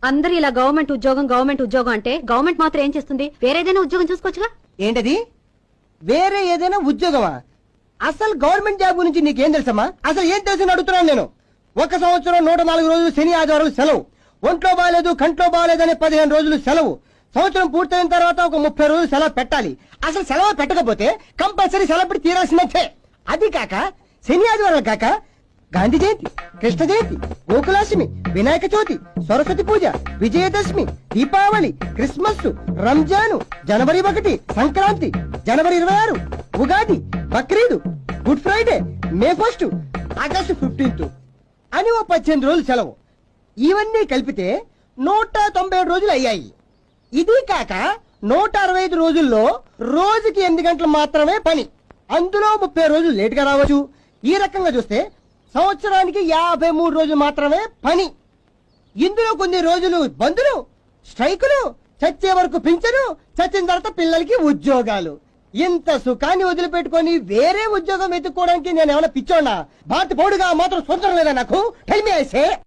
అందరూ ఇలా గవర్నమెంట్ ఉద్యోగం అంటే గవర్నమెంట్ మాత్రం ఏం చేస్తుంది? వేరేదైనా ఉద్యోగం చూసుకోవచ్చుగా. ఏంటది? వేరే ఏదైనా ఉద్యోగమా? అసలు గవర్నమెంట్ జాబ్ గురించి నీకేం తెలుసమ్మా? అసలు ఏం తెలుసని అడుగుతున్నాను నేను. 1 సంవత్సరం 104 రోజులు శని ఆదివారాలు సెలవు, ఒంట్లో బాగాలేదు కంట్లో బాగాలేదని 15 రోజులు సెలవు, సంవత్సరం పూర్తయిన తర్వాత ఒక 30 రోజులు సెలవు పెట్టాలి. అసలు సెలవు పెట్టకపోతే కంపల్సరీ సెలవు పెట్టి తీరాల్సినట్టే. అది కాక శని ఆదివారాలు కాక గాంధీ జయంతి, కృష్ణ జయంతి, గోకులాష్టమి, వినాయక చవితి, సరస్వతి పూజ, విజయదశమి, దీపావళి, క్రిస్మస్, రంజాను, జనవరి 1, సంక్రాంతి, జనవరి 26, ఉగాది, బక్రీదు, గుడ్ ఫ్రైడే, మే 1, ఆగస్టు 15 అని ఓ 18 రోజులు సెలవు. ఇవన్నీ కలిపితే 197 రోజులు అయ్యాయి. ఇది కాక 165 రోజుల్లో రోజుకి 8 గంటలు మాత్రమే పని. అందులో 30 రోజులు లేటుగా రావచ్చు. ఈ రకంగా చూస్తే సంవత్సరానికి 53 రోజులు మాత్రమే పని. ఇందులో కొన్ని రోజులు బంధులు, స్ట్రైకులు, చచ్చే వరకు పింఛను, చచ్చిన తర్వాత పిల్లలకి ఉద్యోగాలు. ఇంత సుఖాన్ని వదిలిపెట్టుకొని వేరే ఉద్యోగం వెతుక్కోవడానికి నేను ఏమైనా పిచ్చోన్నా? భారత పౌరుడిగా మాత్రం స్వంతం లేదా నాకు? Tell me I say.